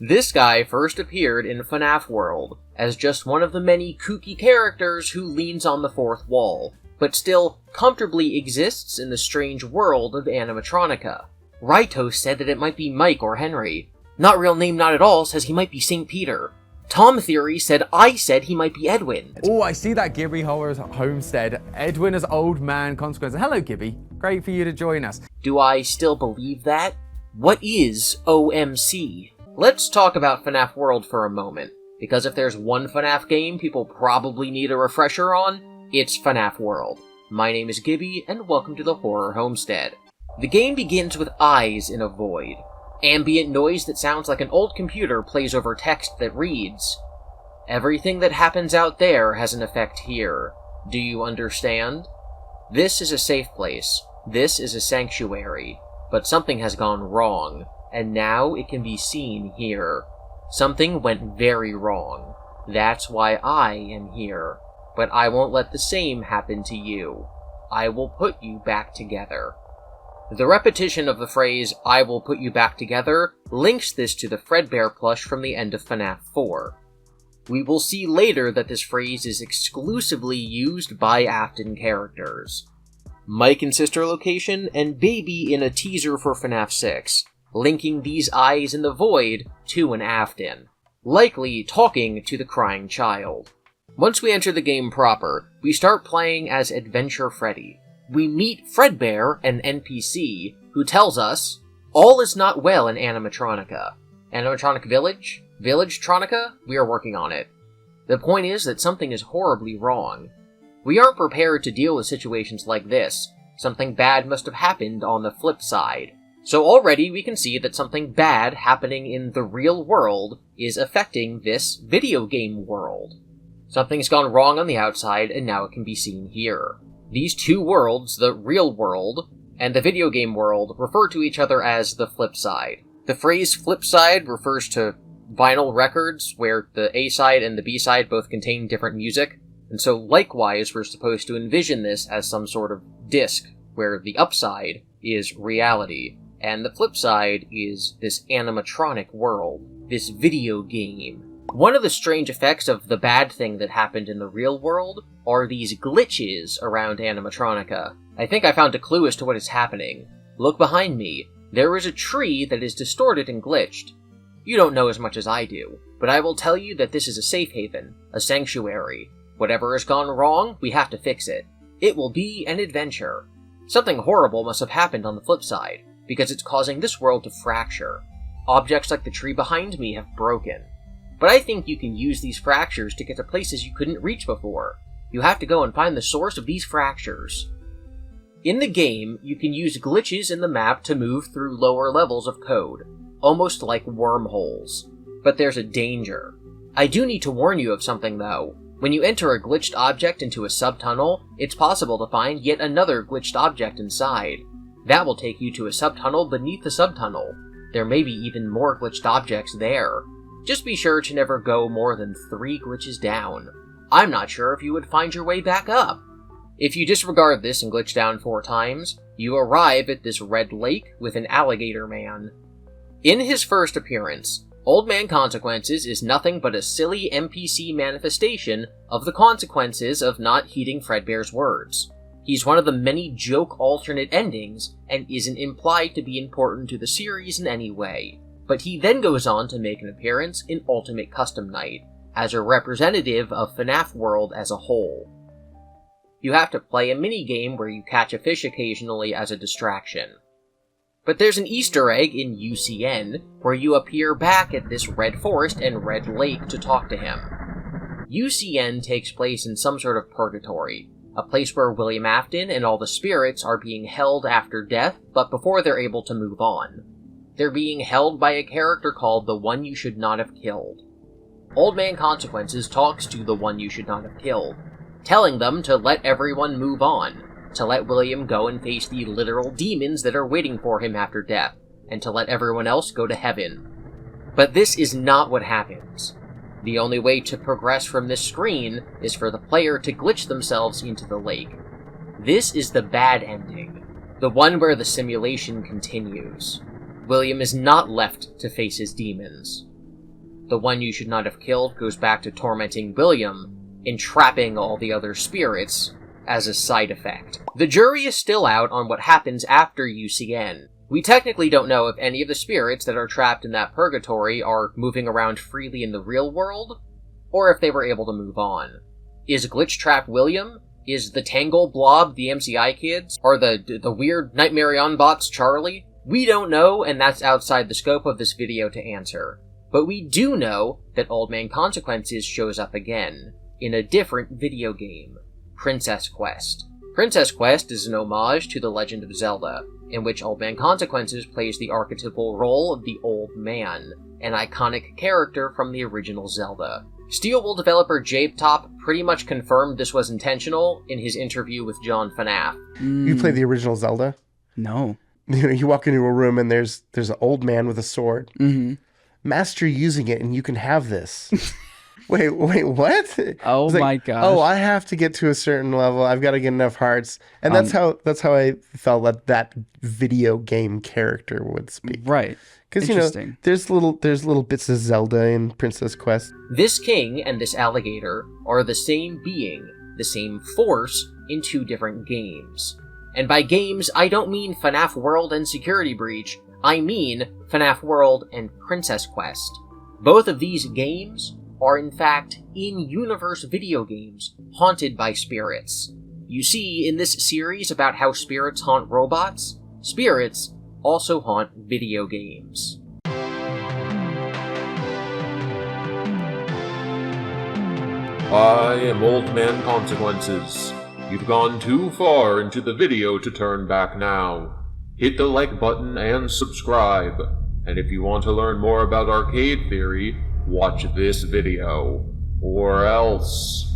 This guy first appeared in FNAF World as just one of the many kooky characters who leans on the fourth wall, but still comfortably exists in the strange world of animatronica. Raito said that it might be Mike or Henry. Not Real Name Not At All says he might be St. Peter. Tom Theory said I said he might be Edwin. Oh, I see that GiBi Horror's homestead. Edwin as Old Man Consequence. Hello, GiBi. Great for you to join us. Do I still believe that? What is OMC? Let's talk about FNAF World for a moment, because if there's one FNAF game people probably need a refresher on, it's FNAF World. My name is GiBi, and welcome to the Horror Homestead. The game begins with eyes in a void. Ambient noise that sounds like an old computer plays over text that reads, "Everything that happens out there has an effect here. Do you understand? This is a safe place. This is a sanctuary. But something has gone wrong, and now it can be seen here. Something went very wrong. That's why I am here. But I won't let the same happen to you. I will put you back together." The repetition of the phrase, "I will put you back together," links this to the Fredbear plush from the end of FNAF 4. We will see later that this phrase is exclusively used by Afton characters. Mike in Sister Location, and Baby in a teaser for FNAF 6, linking these eyes in the void to an Afton, likely talking to the crying child. Once we enter the game proper, we start playing as Adventure Freddy. We meet Fredbear, an NPC, who tells us, all is not well in Animatronica. Animatronic Village? Village-tronica? We are working on it. The point is that something is horribly wrong. We aren't prepared to deal with situations like this. Something bad must have happened on the flip side. So already we can see that something bad happening in the real world is affecting this video game world. Something's gone wrong on the outside, and now it can be seen here. These two worlds, the real world and the video game world, refer to each other as the flip side. The phrase flip side refers to vinyl records where the A side and the B side both contain different music, and so likewise we're supposed to envision this as some sort of disc where the upside is reality, and the flip side is this animatronic world, this video game. One of the strange effects of the bad thing that happened in the real world are these glitches around animatronica. I think I found a clue as to what is happening. Look behind me. There is a tree that is distorted and glitched. You don't know as much as I do, but I will tell you that this is a safe haven, a sanctuary. Whatever has gone wrong, we have to fix it. It will be an adventure. Something horrible must have happened on the flip side, because it's causing this world to fracture. Objects like the tree behind me have broken. But I think you can use these fractures to get to places you couldn't reach before. You have to go and find the source of these fractures. In the game, you can use glitches in the map to move through lower levels of code, almost like wormholes. But there's a danger. I do need to warn you of something though. When you enter a glitched object into a subtunnel, it's possible to find yet another glitched object inside. That will take you to a subtunnel beneath the subtunnel. There may be even more glitched objects there. Just be sure to never go more than 3 glitches down. I'm not sure if you would find your way back up. If you disregard this and glitch down 4 times, you arrive at this red lake with an alligator man. In his first appearance, Old Man Consequences is nothing but a silly NPC manifestation of the consequences of not heeding Fredbear's words. He's one of the many joke alternate endings, and isn't implied to be important to the series in any way. But he then goes on to make an appearance in Ultimate Custom Night, as a representative of FNAF World as a whole. You have to play a minigame where you catch a fish occasionally as a distraction. But there's an Easter egg in UCN, where you appear back at this red forest and red lake to talk to him. UCN takes place in some sort of purgatory, a place where William Afton and all the spirits are being held after death, but before they're able to move on. They're being held by a character called the One You Should Not Have Killed. Old Man Consequences talks to the One You Should Not Have Killed, telling them to let everyone move on, to let William go and face the literal demons that are waiting for him after death, and to let everyone else go to heaven. But this is not what happens. The only way to progress from this screen is for the player to glitch themselves into the lake. This is the bad ending, the one where the simulation continues. William is not left to face his demons. the one you should not have killed goes back to tormenting William, entrapping all the other spirits as a side effect. The jury is still out on what happens after UCN. We technically don't know if any of the spirits that are trapped in that purgatory are moving around freely in the real world, or if they were able to move on. Is Glitch trapped William? Is the Tangle Blob the MCI kids? Are the weird Nightmare bots Charlie? We don't know, and that's outside the scope of this video to answer. But we do know that Old Man Consequences shows up again, in a different video game, Princess Quest. Princess Quest is an homage to The Legend of Zelda, in which Old Man Consequences plays the archetypal role of the Old Man, an iconic character from the original Zelda. Steelwool developer Jabetop pretty much confirmed this was intentional in his interview with John FNAF. You played the original Zelda? No. You walk into a room and there's an old man with a sword. Mm-hmm. Master using it and you can have this. Wait, what? Oh my gosh. Oh, I have to get to a certain level. I've got to get enough hearts. And that's how I felt that video game character would speak. Right. Because, there's little bits of Zelda in Princess Quest. This king and this alligator are the same being, the same force, in two different games. And by games, I don't mean FNAF World and Security Breach, I mean FNAF World and Princess Quest. Both of these games are in fact in-universe video games haunted by spirits. You see, in this series about how spirits haunt robots, spirits also haunt video games. I am Old Man Consequences. You've gone too far into the video to turn back now. Hit the like button and subscribe. And if you want to learn more about arcade theory, watch this video. Or else.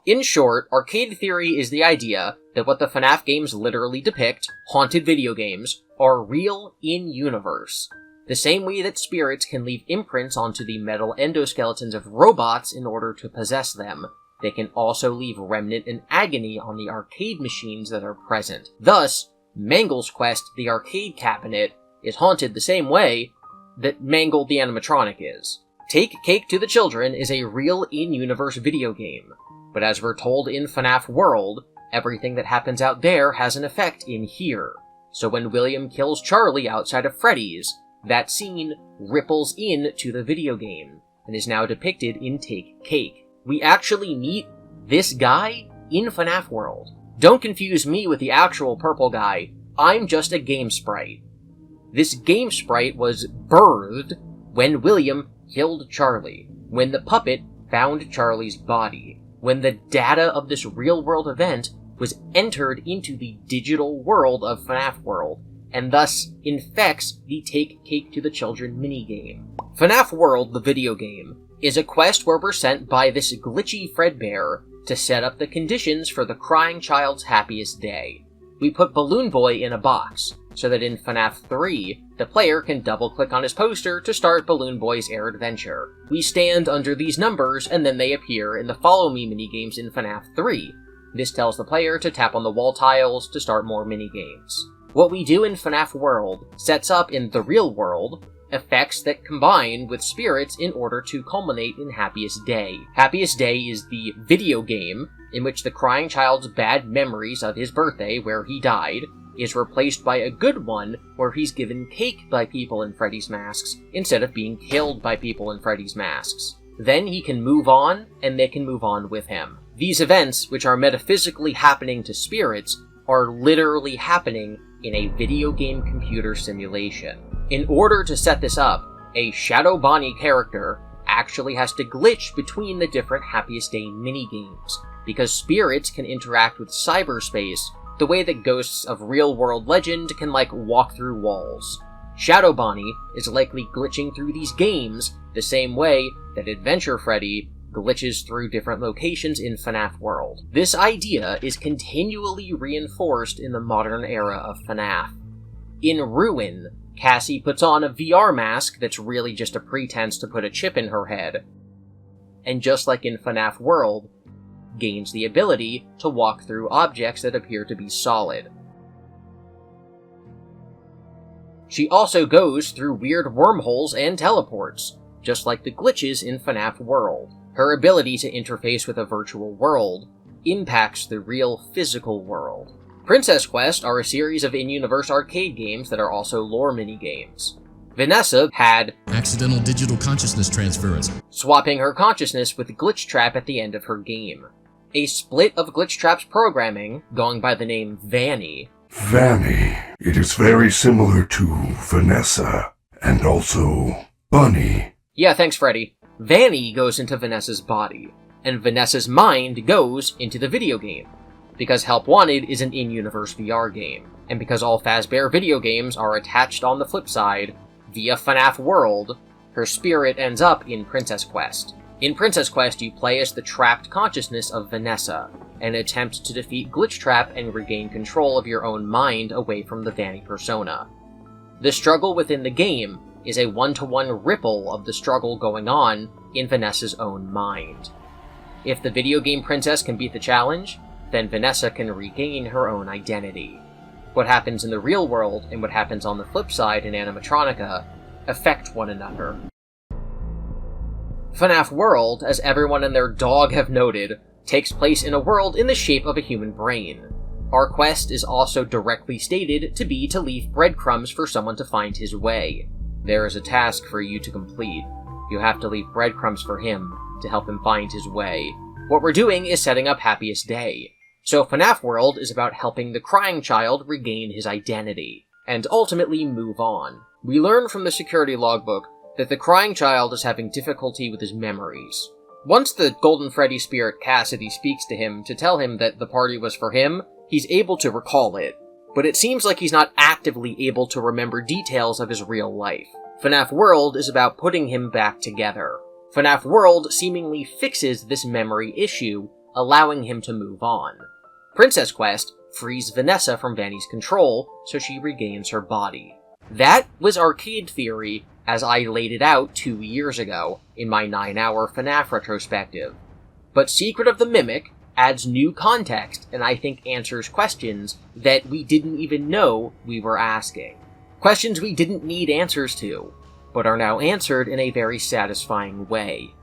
In short, arcade theory is the idea that what the FNAF games literally depict, haunted video games, are real in-universe. The same way that spirits can leave imprints onto the metal endoskeletons of robots in order to possess them, they can also leave remnant and agony on the arcade machines that are present. Thus, Mangle's Quest, the arcade cabinet, is haunted the same way that Mangle the animatronic is. Take Cake to the Children is a real in-universe video game, but as we're told in FNAF World, everything that happens out there has an effect in here. So when William kills Charlie outside of Freddy's, that scene ripples in to the video game, and is now depicted in Take Cake. We actually meet this guy in FNAF World. Don't confuse me with the actual purple guy, I'm just a game sprite. This game sprite was birthed when William killed Charlie, when the puppet found Charlie's body, when the data of this real-world event was entered into the digital world of FNAF World, and thus infects the Take Cake to the Children minigame. FNAF World, the video game, is a quest where we're sent by this glitchy Fredbear to set up the conditions for the crying child's happiest day. We put Balloon Boy in a box, so that in FNAF 3, the player can double-click on his poster to start Balloon Boy's air adventure. We stand under these numbers, and then they appear in the Follow Me minigames in FNAF 3. This tells the player to tap on the wall tiles to start more minigames. What we do in FNAF World sets up in the real world effects that combine with spirits in order to culminate in Happiest Day. Happiest Day is the video game in which the crying child's bad memories of his birthday, where he died, is replaced by a good one where he's given cake by people in Freddy's masks instead of being killed by people in Freddy's masks. Then he can move on, and they can move on with him. These events, which are metaphysically happening to spirits, are literally happening in a video game computer simulation. In order to set this up, a Shadow Bonnie character actually has to glitch between the different Happiest Day minigames, because spirits can interact with cyberspace the way that ghosts of real-world legend can, walk through walls. Shadow Bonnie is likely glitching through these games the same way that Adventure Freddy glitches through different locations in FNAF World. This idea is continually reinforced in the modern era of FNAF. In Ruin, Cassie puts on a VR mask that's really just a pretense to put a chip in her head, and just like in FNAF World, gains the ability to walk through objects that appear to be solid. She also goes through weird wormholes and teleports, just like the glitches in FNAF World. Her ability to interface with a virtual world impacts the real physical world. Princess Quest are a series of in-universe arcade games that are also lore minigames. Vanessa had accidental digital consciousness transference, swapping her consciousness with Glitch Trap at the end of her game. A split of Glitch Trap's programming, going by the name Vanny. Vanny. It is very similar to Vanessa, and also Bunny. Yeah, thanks, Freddy. Vanny goes into Vanessa's body, and Vanessa's mind goes into the video game. Because Help Wanted is an in-universe VR game, and because all Fazbear video games are attached on the flip side, via FNAF World, her spirit ends up in Princess Quest. In Princess Quest, you play as the trapped consciousness of Vanessa, and attempt to defeat Glitch Trap and regain control of your own mind away from the Vanny persona. The struggle within the game is a one-to-one ripple of the struggle going on in Vanessa's own mind. If the video game princess can beat the challenge, then Vanessa can regain her own identity. What happens in the real world and what happens on the flip side in Animatronica affect one another. FNAF World, as everyone and their dog have noted, takes place in a world in the shape of a human brain. Our quest is also directly stated to be to leave breadcrumbs for someone to find his way. There is a task for you to complete. You have to leave breadcrumbs for him to help him find his way. What we're doing is setting up Happiest Day. So FNAF World is about helping the crying child regain his identity, and ultimately move on. We learn from the security logbook that the crying child is having difficulty with his memories. Once the Golden Freddy spirit Cassidy speaks to him to tell him that the party was for him, he's able to recall it, but it seems like he's not actively able to remember details of his real life. FNAF World is about putting him back together. FNAF World seemingly fixes this memory issue, allowing him to move on. Princess Quest frees Vanessa from Vanny's control, so she regains her body. That was arcade theory as I laid it out 2 years ago in my 9-hour FNAF retrospective. But Secret of the Mimic adds new context and I think answers questions that we didn't even know we were asking. Questions we didn't need answers to, but are now answered in a very satisfying way.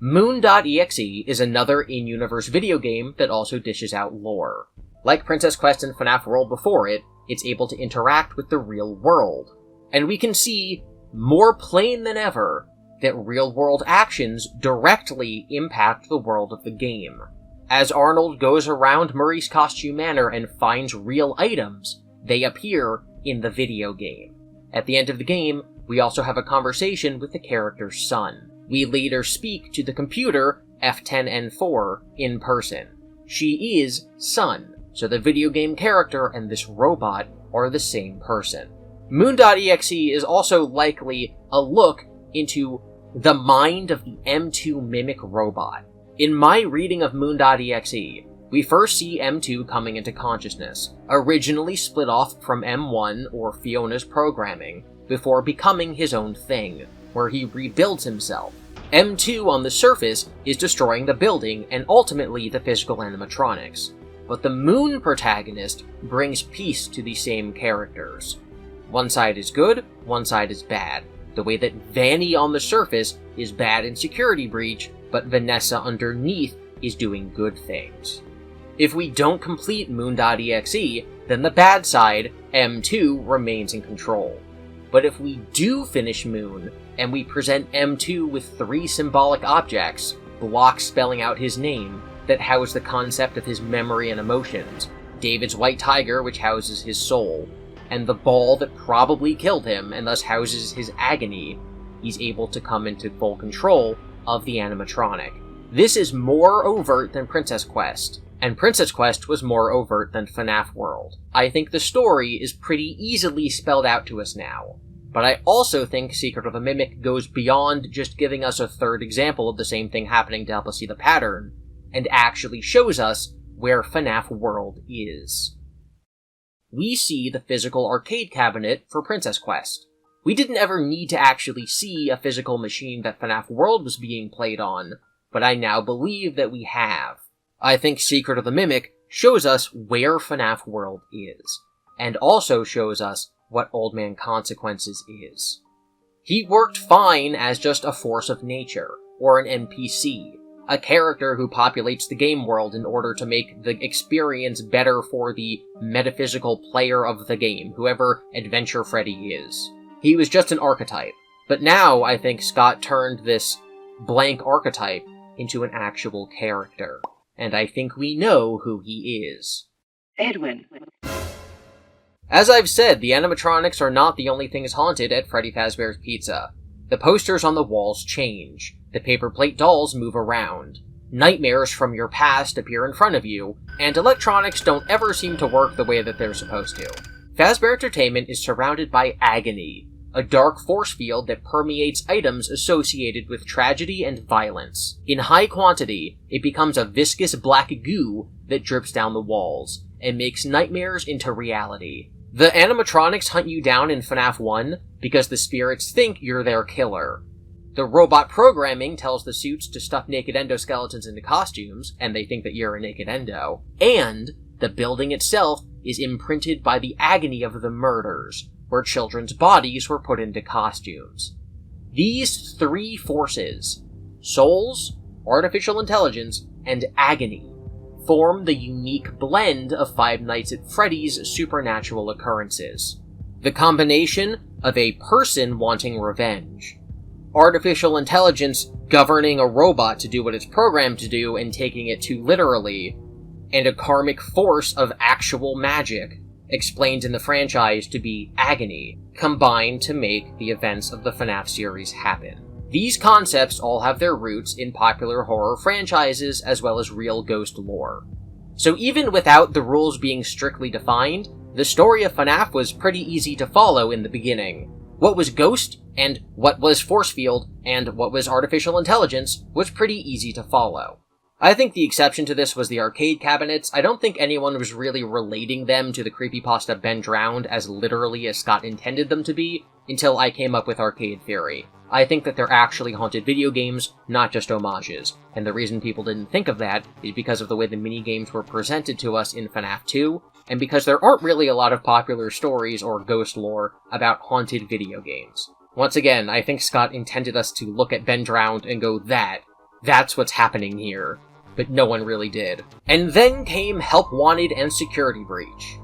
Moon.exe is another in-universe video game that also dishes out lore. Like Princess Quest and FNAF World before it, it's able to interact with the real world. And we can see, more plain than ever, that real-world actions directly impact the world of the game. As Arnold goes around Murray's Costume Manor and finds real items, they appear in the video game. At the end of the game, we also have a conversation with the character's son. We later speak to the computer, F10N4, in person. She is Sun, so the video game character and this robot are the same person. Moon.exe is also likely a look into the mind of the M2 Mimic robot. In my reading of Moon.exe, we first see M2 coming into consciousness, originally split off from M1 or Fiona's programming, before becoming his own thing, where he rebuilds himself. M2 on the surface is destroying the building and ultimately the physical animatronics, but the Moon protagonist brings peace to the same characters. One side is good, one side is bad, the way that Vanny on the surface is bad in Security Breach, but Vanessa underneath is doing good things. If we don't complete Moon.exe, then the bad side, M2, remains in control. But if we do finish Moon, and we present M2 with 3 symbolic objects, blocks spelling out his name, that house the concept of his memory and emotions, David's white tiger, which houses his soul, and the ball that probably killed him and thus houses his agony, he's able to come into full control of the animatronic. This is more overt than Princess Quest, and Princess Quest was more overt than FNAF World. I think the story is pretty easily spelled out to us now, but I also think Secret of the Mimic goes beyond just giving us a third example of the same thing happening to help us see the pattern, and actually shows us where FNAF World is. We see the physical arcade cabinet for Princess Quest. We didn't ever need to actually see a physical machine that FNAF World was being played on, but I now believe that we have. I think Secret of the Mimic shows us where FNAF World is, and also shows us what Old Man Consequences is. He worked fine as just a force of nature, or an NPC, a character who populates the game world in order to make the experience better for the metaphysical player of the game, whoever Adventure Freddy is. He was just an archetype. But now, I think Scott turned this blank archetype into an actual character. And I think we know who he is. Edwin. As I've said, the animatronics are not the only things haunted at Freddy Fazbear's Pizza. The posters on the walls change. The paper plate dolls move around. Nightmares from your past appear in front of you, and electronics don't ever seem to work the way that they're supposed to. Fazbear Entertainment is surrounded by agony, a dark force field that permeates items associated with tragedy and violence. In high quantity, it becomes a viscous black goo that drips down the walls, and makes nightmares into reality. The animatronics hunt you down in FNAF 1 because the spirits think you're their killer. The robot programming tells the suits to stuff naked endoskeletons into costumes, and they think that you're a naked endo. And the building itself is imprinted by the agony of the murders, where children's bodies were put into costumes. These three forces, souls, artificial intelligence, and agony, form the unique blend of Five Nights at Freddy's supernatural occurrences. The combination of a person wanting revenge, artificial intelligence governing a robot to do what it's programmed to do and taking it too literally, and a karmic force of actual magic, explained in the franchise to be agony, combined to make the events of the FNAF series happen. These concepts all have their roots in popular horror franchises as well as real ghost lore. So even without the rules being strictly defined, the story of FNAF was pretty easy to follow in the beginning. What was ghost, and what was force field, and what was artificial intelligence was pretty easy to follow. I think the exception to this was the arcade cabinets. I don't think anyone was really relating them to the creepypasta Ben Drowned as literally as Scott intended them to be, until I came up with Arcade Theory. I think that they're actually haunted video games, not just homages, and the reason people didn't think of that is because of the way the minigames were presented to us in FNAF 2, and because there aren't really a lot of popular stories or ghost lore about haunted video games. Once again, I think Scott intended us to look at Ben Drowned and go, that's what's happening here. But no one really did. And then came Help Wanted and Security Breach.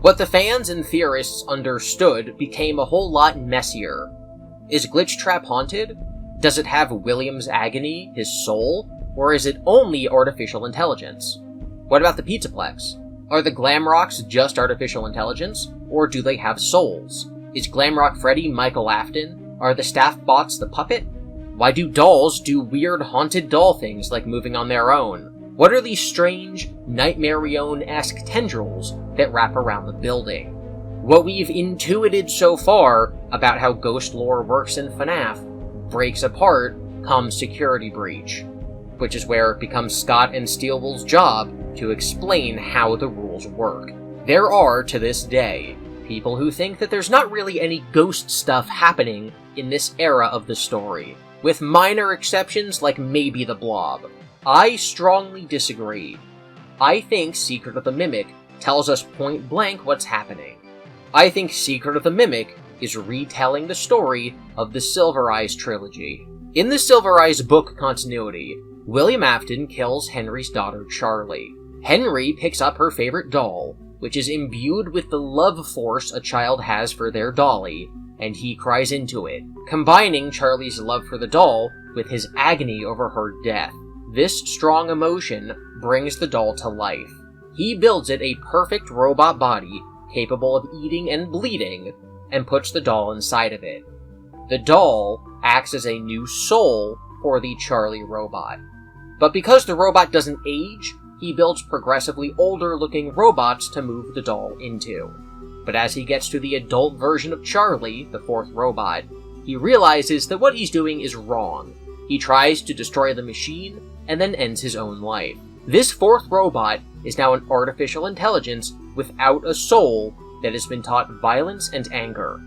What the fans and theorists understood became a whole lot messier. Is Glitch Trap haunted? Does it have William's agony, his soul? Or is it only artificial intelligence? What about the Pizzaplex? Are the Glamrocks just artificial intelligence? Or do they have souls? Is Glamrock Freddy Michael Afton? Are the staff bots the puppet? Why do dolls do weird haunted doll things like moving on their own? What are these strange, Nightmarion-esque tendrils that wrap around the building? What we've intuited so far about how ghost lore works in FNAF breaks apart come Security Breach, which is where it becomes Scott and Steelwool's job to explain how the rules work. There are, to this day, people who think that there's not really any ghost stuff happening in this era of the story, with minor exceptions like maybe the Blob. I strongly disagree. I think Secret of the Mimic tells us point blank what's happening. I think Secret of the Mimic is retelling the story of the Silver Eyes trilogy. In the Silver Eyes book continuity, William Afton kills Henry's daughter Charlie. Henry picks up her favorite doll, which is imbued with the love force a child has for their dolly, and he cries into it, combining Charlie's love for the doll with his agony over her death. This strong emotion brings the doll to life. He builds it a perfect robot body capable of eating and bleeding, and puts the doll inside of it. The doll acts as a new soul for the Charlie robot. But because the robot doesn't age, he builds progressively older-looking robots to move the doll into. But as he gets to the adult version of Charlie, the fourth robot, he realizes that what he's doing is wrong. He tries to destroy the machine, and then ends his own life. This fourth robot is now an artificial intelligence without a soul that has been taught violence and anger.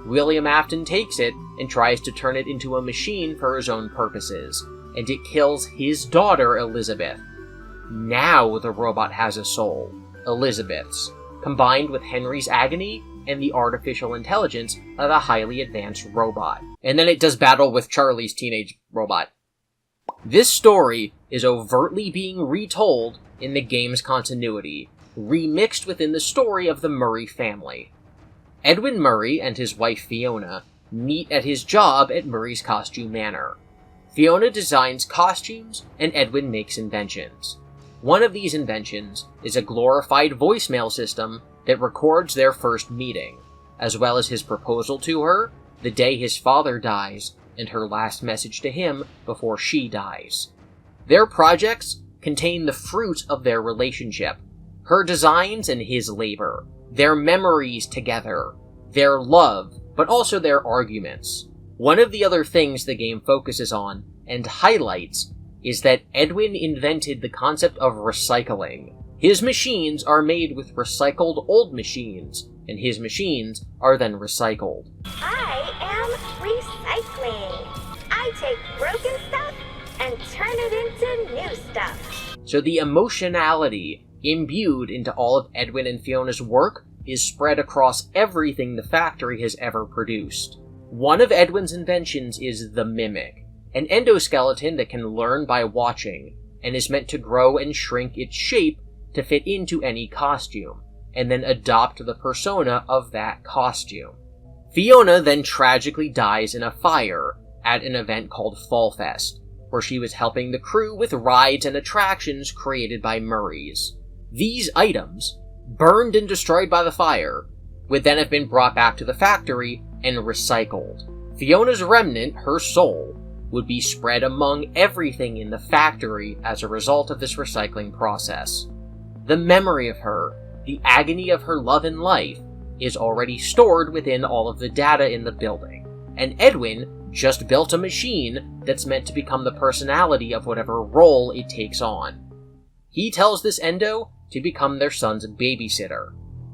William Afton takes it and tries to turn it into a machine for his own purposes, and it kills his daughter, Elizabeth. Now the robot has a soul, Elizabeth's, combined with Henry's agony and the artificial intelligence of a highly advanced robot. And then it does battle with Charlie's teenage robot. This story is overtly being retold in the game's continuity, remixed within the story of the Murray family. Edwin Murray and his wife Fiona meet at his job at Murray's Costume Manor. Fiona designs costumes and Edwin makes inventions. One of these inventions is a glorified voicemail system that records their first meeting, as well as his proposal to her, the day his father dies, and her last message to him before she dies. Their projects contain the fruit of their relationship, her designs and his labor, their memories together, their love, but also their arguments. One of the other things the game focuses on and highlights is that Edwin invented the concept of recycling. His machines are made with recycled old machines, and his machines are then recycled. I am recycling. I take broken stuff and turn it into new stuff. So the emotionality imbued into all of Edwin and Fiona's work is spread across everything the factory has ever produced. One of Edwin's inventions is the Mimic, an endoskeleton that can learn by watching, and is meant to grow and shrink its shape to fit into any costume, and then adopt the persona of that costume. Fiona then tragically dies in a fire at an event called Fall Fest, where she was helping the crew with rides and attractions created by Murray's. These items, burned and destroyed by the fire, would then have been brought back to the factory and recycled. Fiona's remnant, her soul, would be spread among everything in the factory as a result of this recycling process. The memory of her, the agony of her love and life, is already stored within all of the data in the building, and Edwin just built a machine that's meant to become the personality of whatever role it takes on. He tells this endo to become their son's babysitter.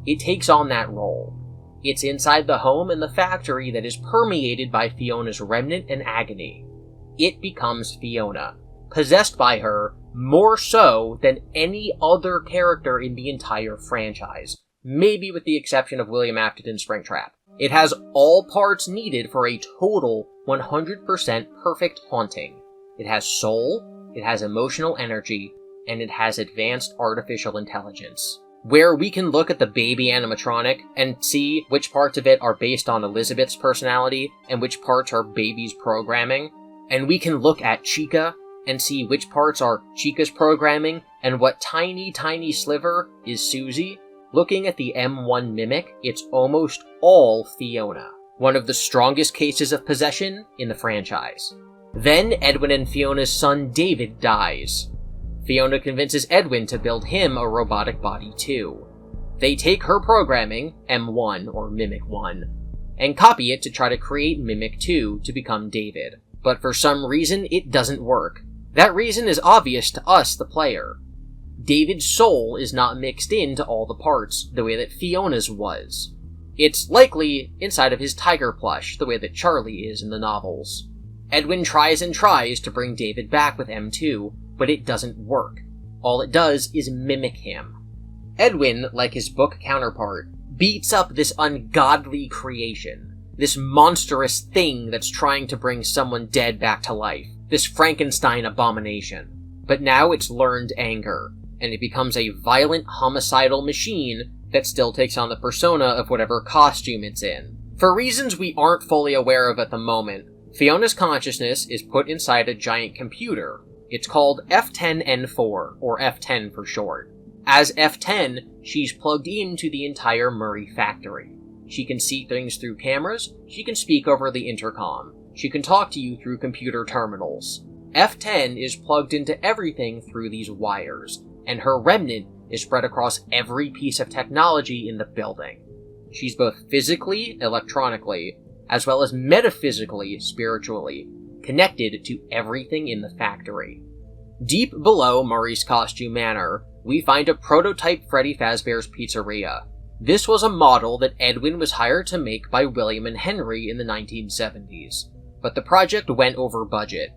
It takes on that role. It's inside the home and the factory that is permeated by Fiona's remnant and agony. It becomes Fiona, possessed by her more so than any other character in the entire franchise, maybe with the exception of William Afton's Springtrap. It has all parts needed for a total 100% perfect haunting. It has soul, it has emotional energy, and it has advanced artificial intelligence, where we can look at the baby animatronic and see which parts of it are based on Elizabeth's personality and which parts are baby's programming, and we can look at Chica and see which parts are Chica's programming and what tiny sliver is Susie. Looking at the M1 Mimic, it's almost all Fiona, one of the strongest cases of possession in the franchise. Then Edwin and Fiona's son David dies. Fiona convinces Edwin to build him a robotic body too. They take her programming, M1 or Mimic 1, and copy it to try to create Mimic 2 to become David. But for some reason, it doesn't work. That reason is obvious to us, the player. David's soul is not mixed into all the parts the way that Fiona's was. It's likely inside of his tiger plush, the way that Charlie is in the novels. Edwin tries and tries to bring David back with M2, but it doesn't work. All it does is mimic him. Edwin, like his book counterpart, beats up this ungodly creation, this monstrous thing that's trying to bring someone dead back to life, this Frankenstein abomination. But now it's learned anger, and it becomes a violent homicidal machine that still takes on the persona of whatever costume it's in. For reasons we aren't fully aware of at the moment, Fiona's consciousness is put inside a giant computer. It's called F10N4, or F10 for short. As F10, she's plugged into the entire Murray factory. She can see things through cameras, she can speak over the intercom, she can talk to you through computer terminals. F10 is plugged into everything through these wires, and her remnant is spread across every piece of technology in the building. She's both physically, electronically, as well as metaphysically, spiritually, connected to everything in the factory. Deep below Murray's Costume Manor, we find a prototype Freddy Fazbear's Pizzeria. This was a model that Edwin was hired to make by William and Henry in the 1970s, but the project went over budget.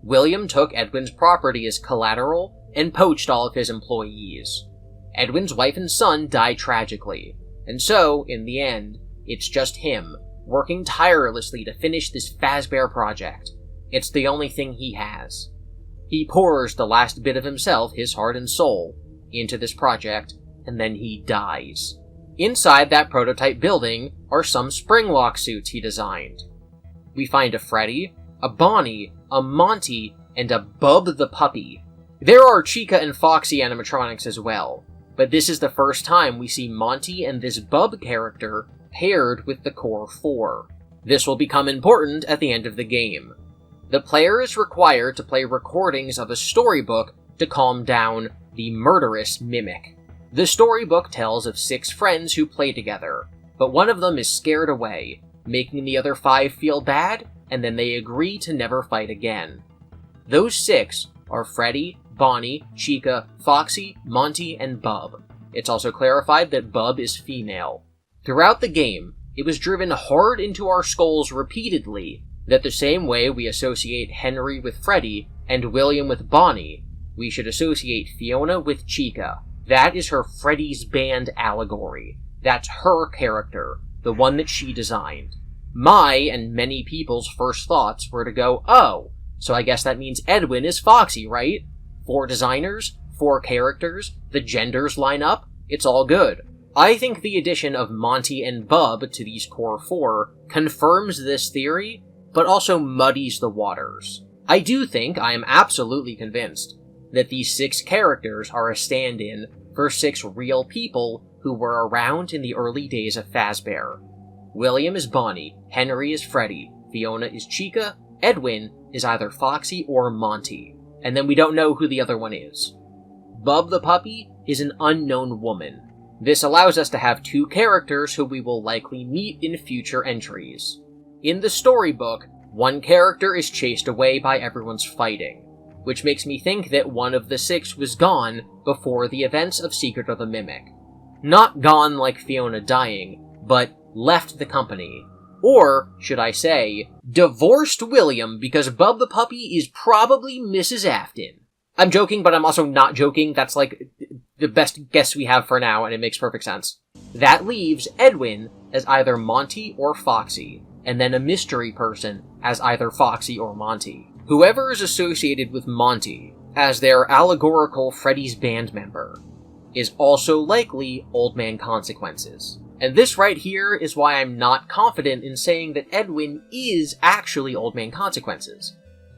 William took Edwin's property as collateral and poached all of his employees. Edwin's wife and son died tragically, and so, in the end, It's just him, working tirelessly to finish this Fazbear project. It's the only thing he has. He pours the last bit of himself, his heart and soul, into this project, and then he dies. Inside that prototype building are some springlock suits he designed. We find a Freddy, a Bonnie, a Monty, and a Bub the puppy. There are Chica and Foxy animatronics as well, but this is the first time we see Monty and this Bub character paired with the core 4. This will become important at the end of the game. The player is required to play recordings of a storybook to calm down the murderous Mimic. The storybook tells of 6 friends who play together, but one of them is scared away, making the other 5 feel bad, and then they agree to never fight again. Those 6 are Freddy, Bonnie, Chica, Foxy, Monty, and Bub. It's also clarified that Bub is female. Throughout the game, it was driven hard into our skulls repeatedly that the same way we associate Henry with Freddy and William with Bonnie, we should associate Fiona with Chica. That is her Freddy's Band allegory. That's her character, the one that she designed. My and many people's first thoughts were to go, oh, so I guess that means Edwin is Foxy, right? 4 designers, 4 characters, the genders line up, it's all good. I think the addition of Monty and Bub to these core 4 confirms this theory, but also muddies the waters. I do think, I am absolutely convinced, that these 6 characters are a stand-in for 6 real people who were around in the early days of Fazbear. William is Bonnie, Henry is Freddy, Fiona is Chica, Edwin is either Foxy or Monty, and then we don't know who the other one is. Bub the puppy is an unknown woman. This allows us to have 2 characters who we will likely meet in future entries. In the storybook, one character is chased away by everyone's fighting, which makes me think that one of the 6 was gone before the events of Secret of the Mimic. Not gone like Fiona dying, but left the company. Or, should I say, divorced William because Bub the puppy is probably Mrs. Afton. I'm joking, but I'm also not joking. That's like the best guess we have for now, and it makes perfect sense. That leaves Edwin as either Monty or Foxy, and then a mystery person as either Foxy or Monty. Whoever is associated with Monty as their allegorical Freddy's Band member is also likely Old Man Consequences. And this right here is why I'm not confident in saying that Edwin is actually Old Man Consequences.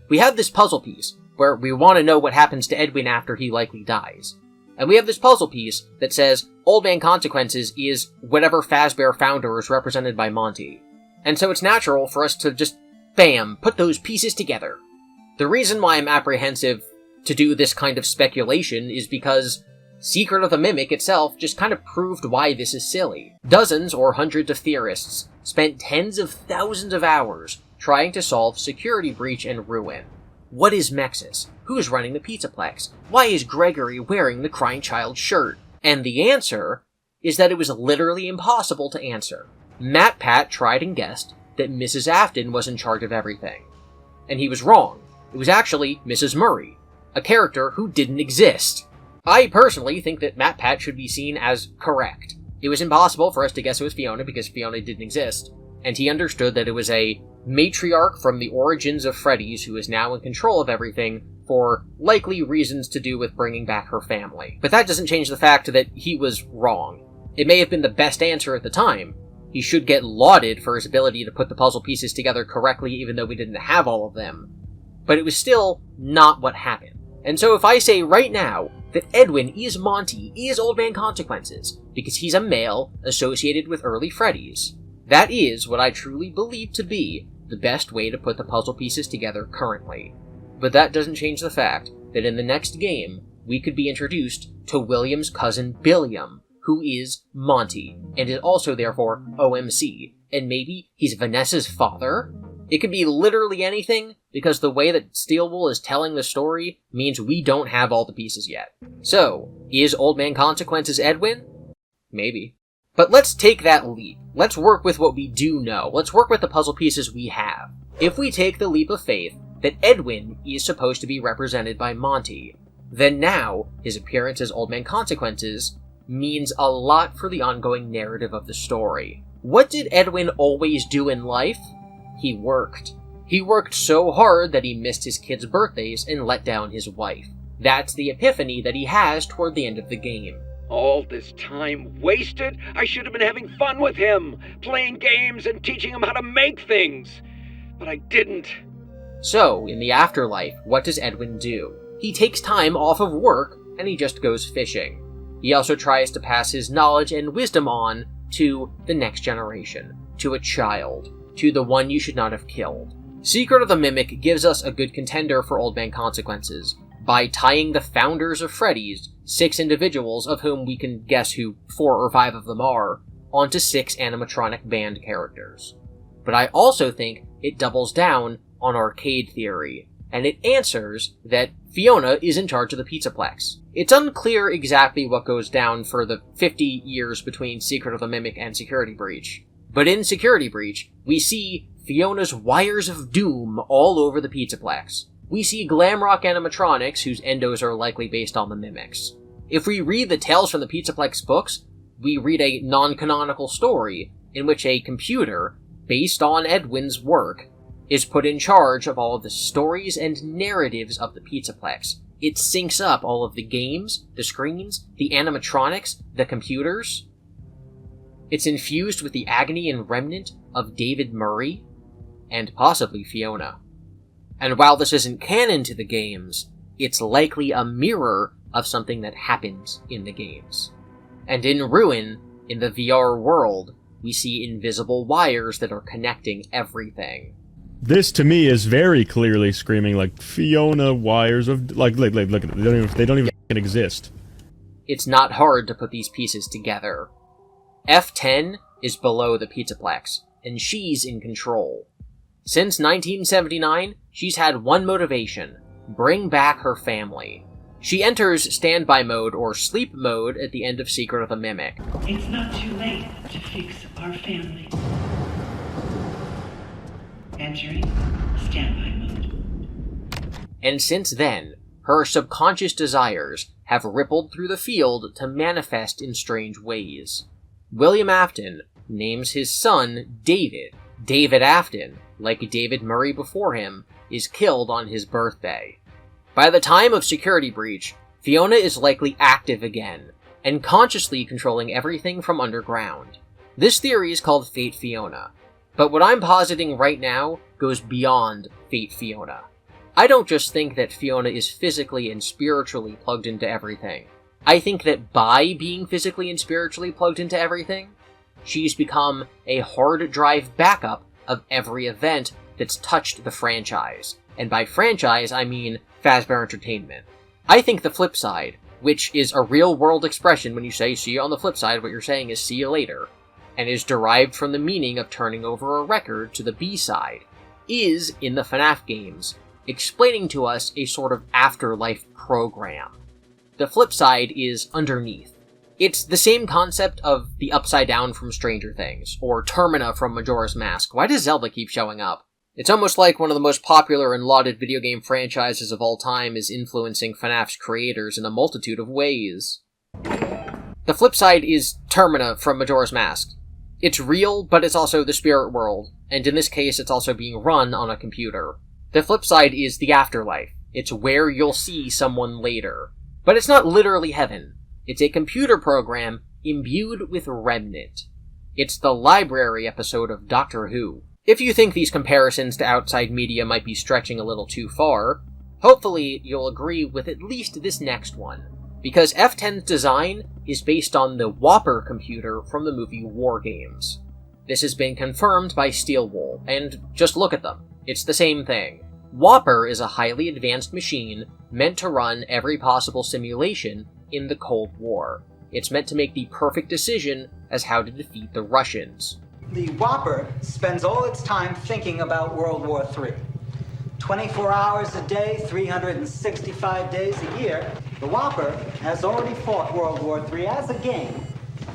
We have this puzzle piece where we want to know what happens to Edwin after he likely dies. And we have this puzzle piece that says Old Man Consequences is whatever Fazbear founder is represented by Monty. And so it's natural for us to just, bam, put those pieces together. The reason why I'm apprehensive to do this kind of speculation is because Secret of the Mimic itself just kind of proved why this is silly. Dozens or hundreds of theorists spent tens of thousands of hours trying to solve Security Breach and Ruin. What is Mexis? Who's running the Pizzaplex? Why is Gregory wearing the Crying Child shirt? And the answer is that it was literally impossible to answer. MatPat tried and guessed that Mrs. Afton was in charge of everything. And he was wrong. It was actually Mrs. Murray, a character who didn't exist. I personally think that MatPat should be seen as correct. It was impossible for us to guess it was Fiona because Fiona didn't exist, and he understood that it was a matriarch from the origins of Freddy's who is now in control of everything for likely reasons to do with bringing back her family. But that doesn't change the fact that he was wrong. It may have been the best answer at the time. He should get lauded for his ability to put the puzzle pieces together correctly even though we didn't have all of them. But it was still not what happened. And so if I say right now that Edwin is Monty, is Old Man Consequences, because he's a male associated with early Freddy's, that is what I truly believe to be the best way to put the puzzle pieces together currently. But that doesn't change the fact that in the next game, we could be introduced to William's cousin Billiam, who is Monty, and is also therefore OMC, and maybe he's Vanessa's father? It could be literally anything, because the way that Steelwool is telling the story means we don't have all the pieces yet. So, is Old Man Consequences Edwin? Maybe. But let's take that leap. Let's work with what we do know. Let's work with the puzzle pieces we have. If we take the leap of faith that Edwin is supposed to be represented by Monty, then now his appearance as Old Man Consequences means a lot for the ongoing narrative of the story. What did Edwin always do in life? He worked. He worked so hard that he missed his kids' birthdays and let down his wife. That's the epiphany that he has toward the end of the game. All this time wasted? I should have been having fun with him, playing games and teaching him how to make things. But I didn't. So, in the afterlife, what does Edwin do? He takes time off of work and he just goes fishing. He also tries to pass his knowledge and wisdom on to the next generation, to a child, to the one you should not have killed. Secret of the Mimic gives us a good contender for Old Man Consequences by tying the founders of Freddy's, 6 individuals of whom we can guess who 4 or 5 of them are, onto 6 animatronic band characters. But I also think it doubles down on arcade theory, and it answers that Fiona is in charge of the Pizzaplex. It's unclear exactly what goes down for the 50 years between Secret of the Mimic and Security Breach, but in Security Breach, we see Fiona's wires of doom all over the Pizzaplex. We see glam rock animatronics whose endos are likely based on the Mimics. If we read the Tales from the Pizzaplex books, we read a non-canonical story in which a computer, based on Edwin's work, is put in charge of all of the stories and narratives of the Pizzaplex. It syncs up all of the games, the screens, the animatronics, the computers. It's infused with the agony and remnant of David Murray, and possibly Fiona. And while this isn't canon to the games, it's likely a mirror of something that happens in the games. And in Ruin, in the VR world, we see invisible wires that are connecting everything. This to me is very clearly screaming like Fiona wires of look at them. They don't even exist. It's not hard to put these pieces together. F10 is below the Pizzaplex, and she's in control. Since 1979, she's had one motivation: bring back her family. She enters standby mode or sleep mode at the end of Secret of the Mimic. It's not too late to fix our family. Entering standby mode. And since then, her subconscious desires have rippled through the field to manifest in strange ways. William Afton names his son David. David Afton, like David Murray before him, is killed on his birthday. By the time of Security Breach, Fiona is likely active again, and consciously controlling everything from underground. This theory is called Fate Fiona, but what I'm positing right now goes beyond Fate Fiona. I don't just think that Fiona is physically and spiritually plugged into everything. I think that by being physically and spiritually plugged into everything, she's become a hard drive backup of every event that's touched the franchise. And by franchise, I mean Fazbear Entertainment. I think the flip side, which is a real-world expression when you say see you on the flip side, what you're saying is see you later, and is derived from the meaning of turning over a record to the B-side, is, in the FNAF games, explaining to us a sort of afterlife program. The flip side is underneath. It's the same concept of the Upside Down from Stranger Things, or Termina from Majora's Mask. Why does Zelda keep showing up? It's almost like one of the most popular and lauded video game franchises of all time is influencing FNAF's creators in a multitude of ways. The flip side is Termina from Majora's Mask. It's real, but it's also the spirit world, and in this case it's also being run on a computer. The flip side is the afterlife. It's where you'll see someone later. But it's not literally heaven. It's a computer program imbued with remnant. It's the library episode of Doctor Who. If you think these comparisons to outside media might be stretching a little too far, hopefully you'll agree with at least this next one, because F10's design is based on the Whopper computer from the movie War Games. This has been confirmed by Steelwool, and just look at them. It's the same thing. Whopper is a highly advanced machine meant to run every possible simulation in the Cold War. It's meant to make the perfect decision as how to defeat the Russians. The Whopper spends all its time thinking about World War III. 24 hours a day, 365 days a year, the Whopper has already fought World War III as a game,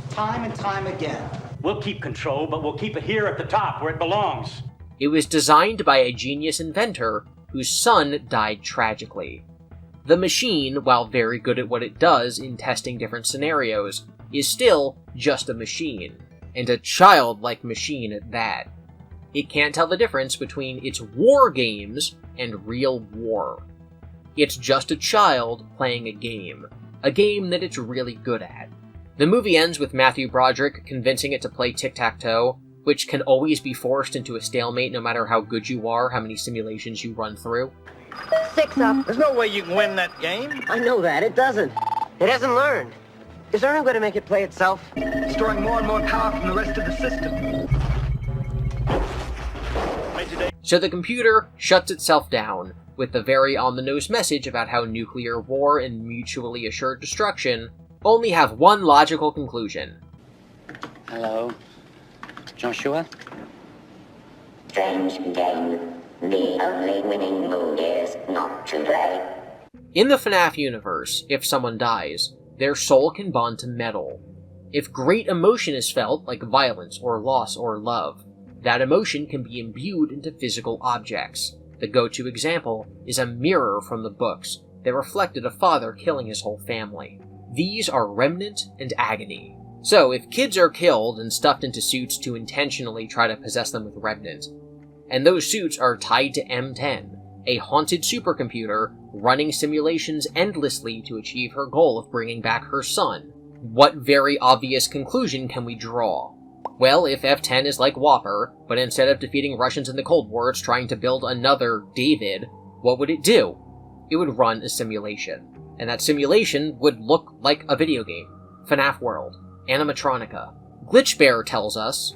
time and time again. We'll keep control, but we'll keep it here at the top where it belongs. It was designed by a genius inventor whose son died tragically. The machine, while very good at what it does in testing different scenarios, is still just a machine, and a childlike machine at that. It can't tell the difference between its war games and real war. It's just a child playing a game that it's really good at. The movie ends with Matthew Broderick convincing it to play tic-tac-toe, which can always be forced into a stalemate no matter how good you are, how many simulations you run through. 6 up. There's no way you can win that game. I know that. It doesn't. It hasn't learned. Is there any way to make it play itself? Storing more and more power from the rest of the system. So the computer shuts itself down, with the very on-the-nose message about how nuclear war and mutually assured destruction only have one logical conclusion. Hello, Joshua? Strange game. The only winning move is not to play. In the FNAF universe, if someone dies, their soul can bond to metal. If great emotion is felt, like violence or loss or love, that emotion can be imbued into physical objects. The go-to example is a mirror from the books that reflected a father killing his whole family. These are Remnant and Agony. So, if kids are killed and stuffed into suits to intentionally try to possess them with Remnant, and those suits are tied to M10, a haunted supercomputer running simulations endlessly to achieve her goal of bringing back her son, what very obvious conclusion can we draw? Well, if F10 is like Whopper, but instead of defeating Russians in the Cold War, it's trying to build another David, what would it do? It would run a simulation. And that simulation would look like a video game. FNAF World. Animatronica. Glitch Bear tells us,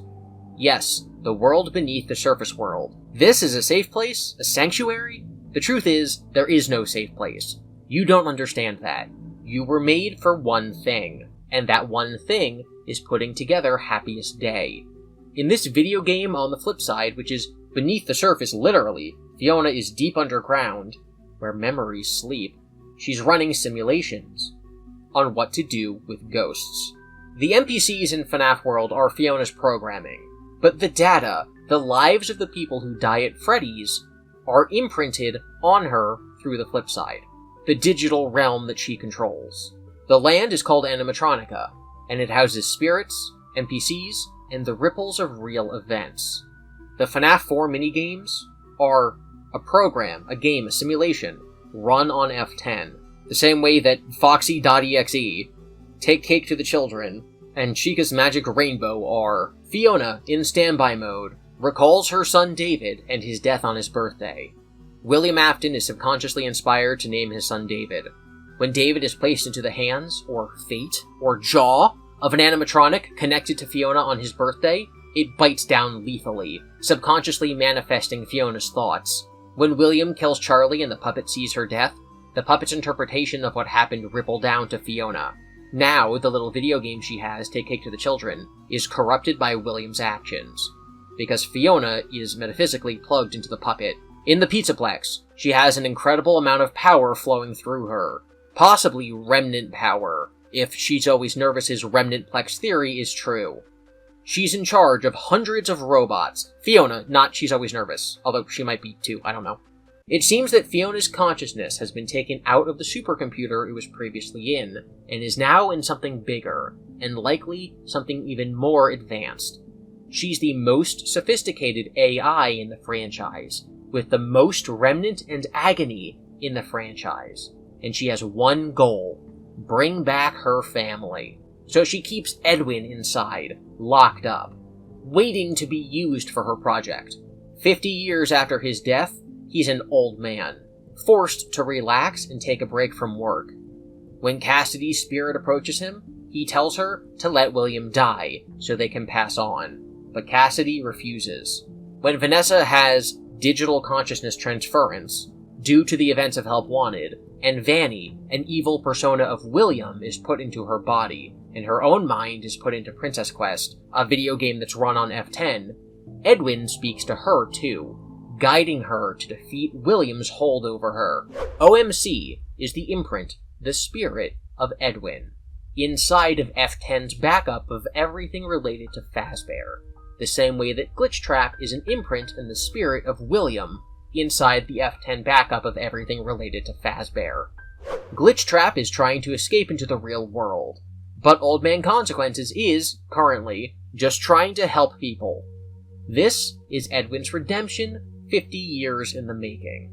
yes, the world beneath the surface world. This is a safe place? A sanctuary? The truth is, there is no safe place. You don't understand that. You were made for one thing, and that one thing is putting together Happiest Day. In this video game, on the flip side, which is beneath the surface literally, Fiona is deep underground, where memories sleep. She's running simulations on what to do with ghosts. The NPCs in FNAF World are Fiona's programming, but the data, the lives of the people who die at Freddy's, are imprinted on her through the flip side, the digital realm that she controls. The land is called Animatronica, and it houses spirits, NPCs, and the ripples of real events. The FNAF 4 minigames are a program, a game, a simulation, run on F10, the same way that Foxy.exe, Take Cake to the Children, and Chica's Magic Rainbow are. Fiona, in standby mode, recalls her son David and his death on his birthday. William Afton is subconsciously inspired to name his son David. When David is placed into the hands, or fate, or jaw of an animatronic connected to Fiona on his birthday, it bites down lethally, subconsciously manifesting Fiona's thoughts. When William kills Charlie and the puppet sees her death, the puppet's interpretation of what happened ripple down to Fiona. Now, the little video game she has, Take Cake to the Children, is corrupted by William's actions, because Fiona is metaphysically plugged into the puppet. In the Pizzaplex, she has an incredible amount of power flowing through her, possibly remnant power, if She's Always Nervous's remnant-plex theory is true. She's in charge of hundreds of robots. Fiona, not She's Always Nervous, although she might be too, I don't know. It seems that Fiona's consciousness has been taken out of the supercomputer it was previously in, and is now in something bigger, and likely something even more advanced. She's the most sophisticated AI in the franchise, with the most remnant and agony in the franchise, and she has one goal: bring back her family. So she keeps Edwin inside, locked up, waiting to be used for her project. 50 years after his death, he's an old man, forced to relax and take a break from work. When Cassidy's spirit approaches him, he tells her to let William die so they can pass on, but Cassidy refuses. When Vanessa has digital consciousness transference, due to the events of Help Wanted, and Vanny, an evil persona of William, is put into her body, and her own mind is put into Princess Quest, a video game that's run on F10, Edwin speaks to her too, guiding her to defeat William's hold over her. OMC is the imprint, the spirit of Edwin, inside of F10's backup of everything related to Fazbear, the same way that Glitch Trap is an imprint and the spirit of William inside the F10 backup of everything related to Fazbear. Glitchtrap is trying to escape into the real world, but Old Man Consequences is, currently, just trying to help people. This is Edwin's redemption, 50 years in the making.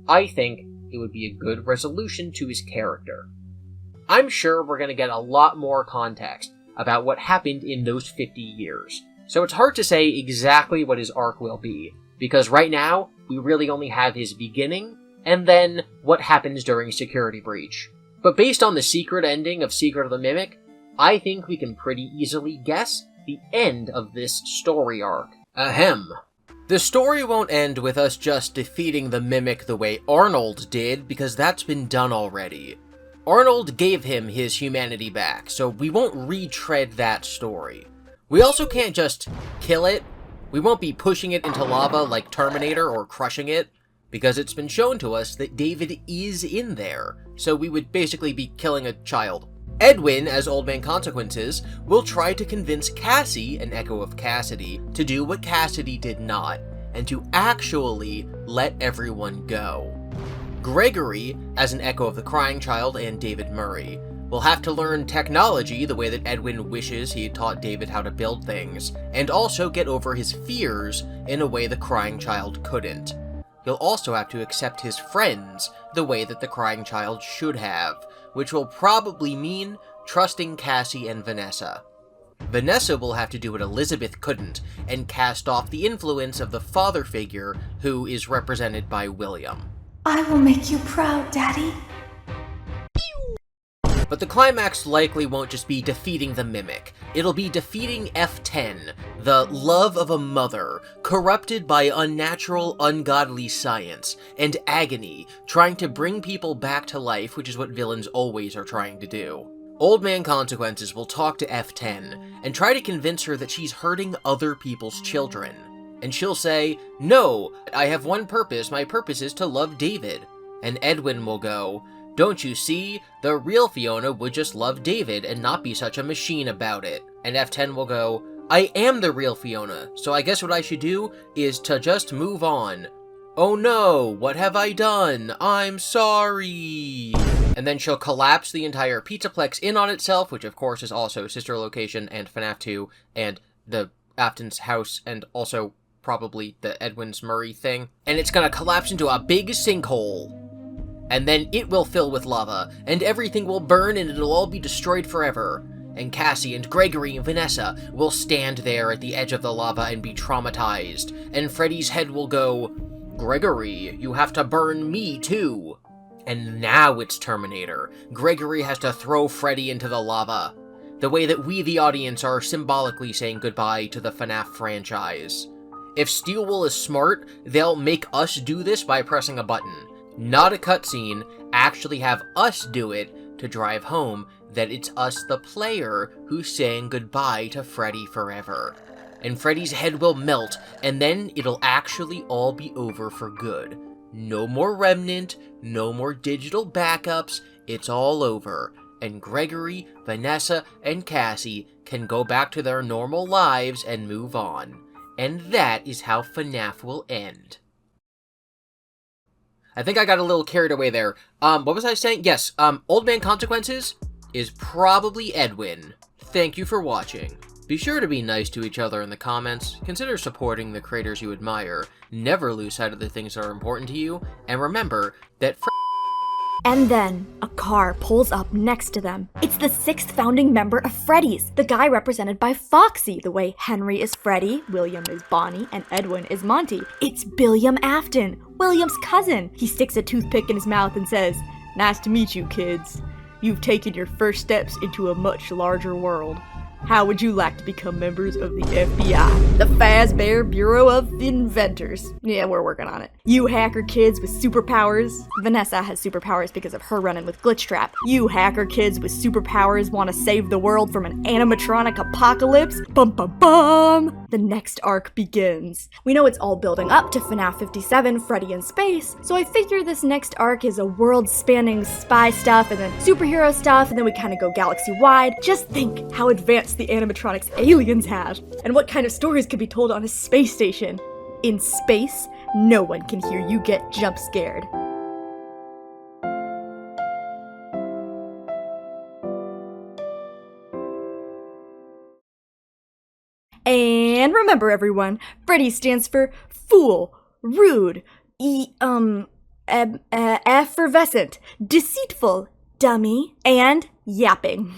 I think it would be a good resolution to his character. I'm sure we're going to get a lot more context about what happened in those 50 years, so it's hard to say exactly what his arc will be, because right now, we really only have his beginning, and then what happens during Security Breach. But based on the secret ending of Secret of the Mimic, I think we can pretty easily guess the end of this story arc. Ahem. The story won't end with us just defeating the Mimic the way Arnold did, because that's been done already. Arnold gave him his humanity back, so we won't retread that story. We also can't just kill it. We won't be pushing it into lava like Terminator or crushing it, because it's been shown to us that David is in there, so we would basically be killing a child. Edwin, as Old Man Consequences, will try to convince Cassie, an echo of Cassidy, to do what Cassidy did not, and to actually let everyone go. Gregory, as an echo of the Crying Child and David Murray, will have to learn technology the way that Edwin wishes he had taught David how to build things, and also get over his fears in a way the Crying Child couldn't. He'll also have to accept his friends the way that the Crying Child should have, which will probably mean trusting Cassie and Vanessa. Vanessa will have to do what Elizabeth couldn't, and cast off the influence of the father figure, who is represented by William. I will make you proud, Daddy. But the climax likely won't just be defeating the Mimic. It'll be defeating F10, the love of a mother, corrupted by unnatural, ungodly science, and agony, trying to bring people back to life, which is what villains always are trying to do. Old Man Consequences will talk to F10, and try to convince her that she's hurting other people's children. And she'll say, "No, I have one purpose, my purpose is to love David." And Edwin will go, "Don't you see? The real Fiona would just love David and not be such a machine about it." And F10 will go, "I am the real Fiona, so I guess what I should do is to just move on." "Oh no, what have I done? I'm sorry." And then she'll collapse the entire Pizzaplex in on itself, which of course is also Sister Location and FNAF 2 and the Afton's house and also probably the Edwin's Murray thing. And it's gonna collapse into a big sinkhole. And then it will fill with lava, and everything will burn and it'll all be destroyed forever. And Cassie and Gregory and Vanessa will stand there at the edge of the lava and be traumatized. And Freddy's head will go, "Gregory, you have to burn me too." And now it's Terminator. Gregory has to throw Freddy into the lava. The way that we, the audience, are symbolically saying goodbye to the FNAF franchise. If Steelwool is smart, they'll make us do this by pressing a button. Not a cutscene, actually have us do it to drive home that it's us, the player, who's saying goodbye to Freddy forever. And Freddy's head will melt, and then it'll actually all be over for good. No more Remnant, no more digital backups, it's all over. And Gregory, Vanessa, and Cassie can go back to their normal lives and move on. And that is how FNAF will end. I think I got a little carried away there. What was I saying? Yes, Old Man Consequences is probably Edwin. Thank you for watching. Be sure to be nice to each other in the comments, consider supporting the creators you admire, never lose sight of the things that are important to you, and remember that And then, a car pulls up next to them. It's the 6th founding member of Freddy's, the guy represented by Foxy, the way Henry is Freddy, William is Bonnie, and Edwin is Monty. It's Billiam Afton, William's cousin. He sticks a toothpick in his mouth and says, "Nice to meet you, kids. You've taken your first steps into a much larger world. How would you like to become members of the FBI? The Fazbear Bureau of Inventors." Yeah, we're working on it. "You hacker kids with superpowers." Vanessa has superpowers because of her run-in with Glitchtrap. "You hacker kids with superpowers want to save the world from an animatronic apocalypse? Bum bum bum!" The next arc begins. We know it's all building up to FNAF 57, Freddy in Space, so I figure this next arc is a world-spanning spy stuff and then superhero stuff, and then we kind of go galaxy-wide. Just think how advanced the animatronics aliens had, and what kind of stories could be told on a space station. In space, no one can hear you get jump scared. And remember everyone, Freddy stands for fool, rude, effervescent, deceitful, dummy, and yapping.